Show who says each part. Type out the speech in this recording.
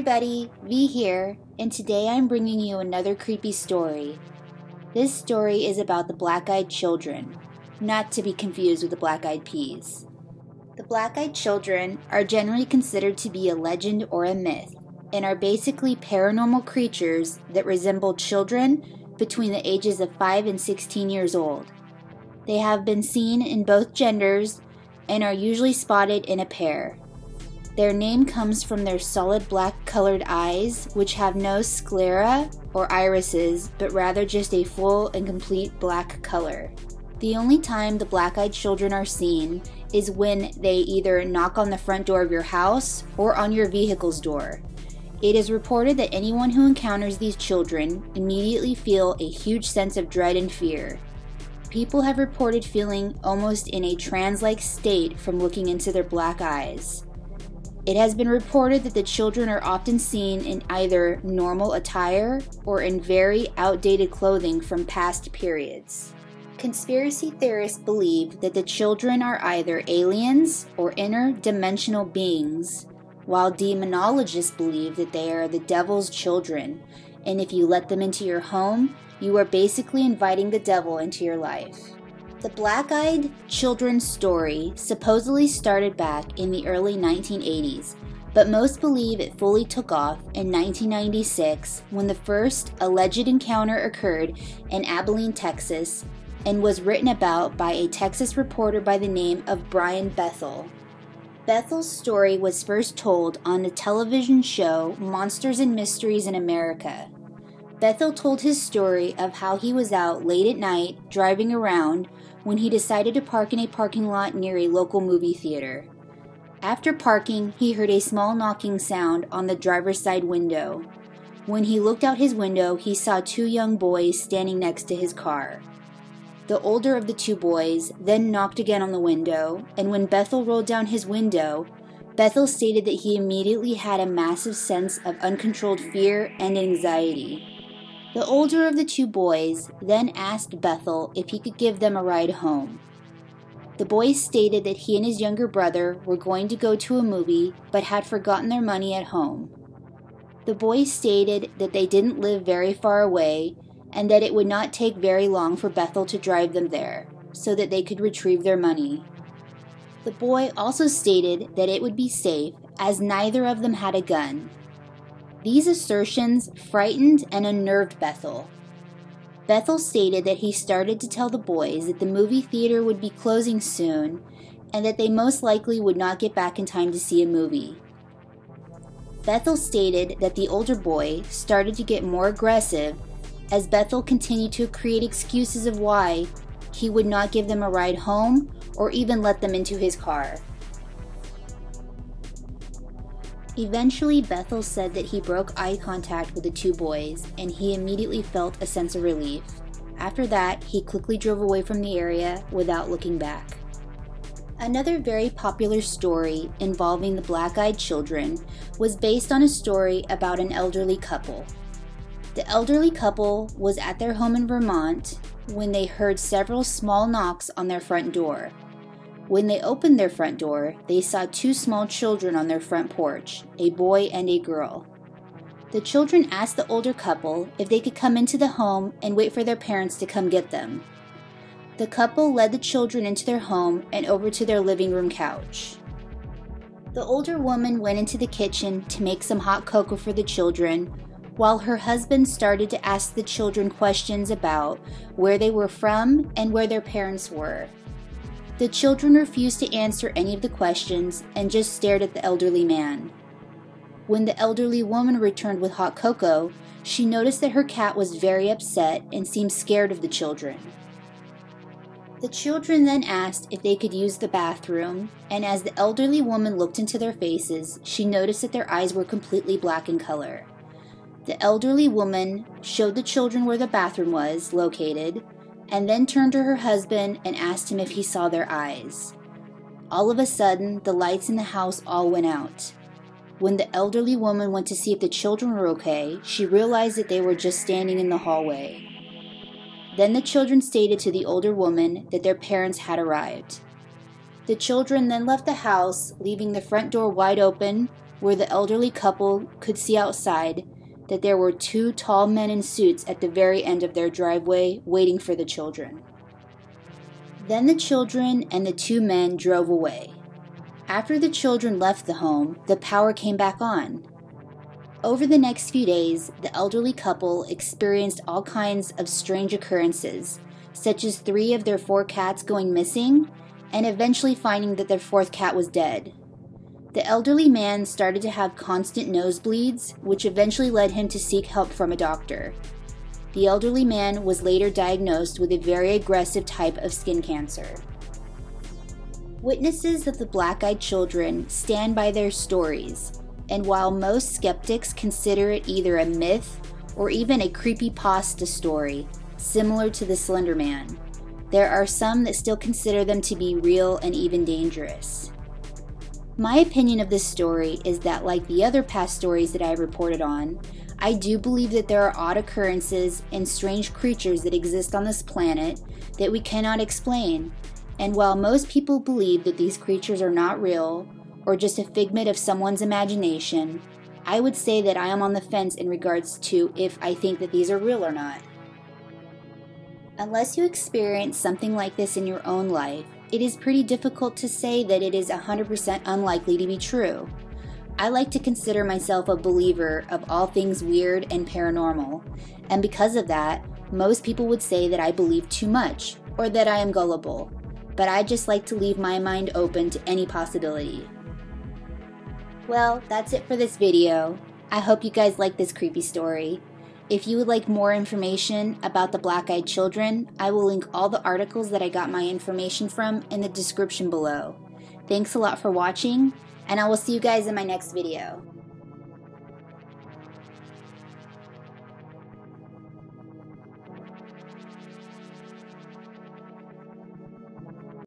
Speaker 1: everybody, V here, and today I'm bringing you another creepy story. This story is about the Black-Eyed Children, not to be confused with the Black-Eyed Peas. The Black-Eyed Children are generally considered to be a legend or a myth, and are basically paranormal creatures that resemble children between the ages of 5 and 16 years old. They have been seen in both genders and are usually spotted in a pair. Their name comes from their solid black colored eyes, which have no sclera or irises, but rather just a full and complete black color. The only time the Black-Eyed Children are seen is when they either knock on the front door of your house or on your vehicle's door. It is reported that anyone who encounters these children immediately feel a huge sense of dread and fear. People have reported feeling almost in a trance-like state from looking into their black eyes. It has been reported that the children are often seen in either normal attire or in very outdated clothing from past periods. Conspiracy theorists believe that the children are either aliens or interdimensional beings, while demonologists believe that they are the devil's children, and if you let them into your home, you are basically inviting the devil into your life. The Black-Eyed Children story supposedly started back in the early 1980s, but most believe it fully took off in 1996 when the first alleged encounter occurred in Abilene, Texas, and was written about by a Texas reporter by the name of Brian Bethel. Bethel's story was first told on the television show Monsters and Mysteries in America. Bethel told his story of how he was out late at night driving around when he decided to park in a parking lot near a local movie theater. After parking, he heard a small knocking sound on the driver's side window. When he looked out his window, he saw two young boys standing next to his car. The older of the two boys then knocked again on the window, and when Bethel rolled down his window, Bethel stated that he immediately had a massive sense of uncontrolled fear and anxiety. The older of the two boys then asked Bethel if he could give them a ride home. The boys stated that he and his younger brother were going to go to a movie but had forgotten their money at home. The boys stated that they didn't live very far away and that it would not take very long for Bethel to drive them there so that they could retrieve their money. The boy also stated that it would be safe as neither of them had a gun. These assertions frightened and unnerved Bethel. Bethel stated that he started to tell the boys that the movie theater would be closing soon and that they most likely would not get back in time to see a movie. Bethel stated that the older boy started to get more aggressive as Bethel continued to create excuses of why he would not give them a ride home or even let them into his car. Eventually, Bethel said that he broke eye contact with the two boys, and he immediately felt a sense of relief. After that, he quickly drove away from the area without looking back. Another very popular story involving the Black-Eyed Children was based on a story about an elderly couple. The elderly couple was at their home in Vermont when they heard several small knocks on their front door. When they opened their front door, they saw two small children on their front porch, a boy and a girl. The children asked the older couple if they could come into the home and wait for their parents to come get them. The couple led the children into their home and over to their living room couch. The older woman went into the kitchen to make some hot cocoa for the children, while her husband started to ask the children questions about where they were from and where their parents were. The children refused to answer any of the questions and just stared at the elderly man. When the elderly woman returned with hot cocoa, she noticed that her cat was very upset and seemed scared of the children. The children then asked if they could use the bathroom, and as the elderly woman looked into their faces, she noticed that their eyes were completely black in color. The elderly woman showed the children where the bathroom was located, and then turned to her husband and asked him if he saw their eyes. All of a sudden, the lights in the house all went out. When the elderly woman went to see if the children were okay, she realized that they were just standing in the hallway. Then the children stated to the older woman that their parents had arrived. The children then left the house, leaving the front door wide open, where the elderly couple could see outside that there were two tall men in suits at the very end of their driveway waiting for the children. Then the children and the two men drove away. After the children left the home, the power came back on. Over the next few days, the elderly couple experienced all kinds of strange occurrences, such as 3 of their 4 cats going missing and eventually finding that their 4th cat was dead. The elderly man started to have constant nosebleeds, which eventually led him to seek help from a doctor. The elderly man was later diagnosed with a very aggressive type of skin cancer. Witnesses of the Black-Eyed Children stand by their stories, and while most skeptics consider it either a myth or even a creepypasta story, similar to the Slender Man, there are some that still consider them to be real and even dangerous. My opinion of this story is that, like the other past stories that I have reported on, I do believe that there are odd occurrences and strange creatures that exist on this planet that we cannot explain, and while most people believe that these creatures are not real or just a figment of someone's imagination, I would say that I am on the fence in regards to if I think that these are real or not. Unless you experience something like this in your own life, it is pretty difficult to say that it is 100% unlikely to be true. I like to consider myself a believer of all things weird and paranormal, and because of that, most people would say that I believe too much, or that I am gullible, but I just like to leave my mind open to any possibility. Well, that's it for this video. I hope you guys like this creepy story. If you would like more information about the Black-Eyed Children, I will link all the articles that I got my information from in the description below. Thanks a lot for watching, and I will see you guys in my next video.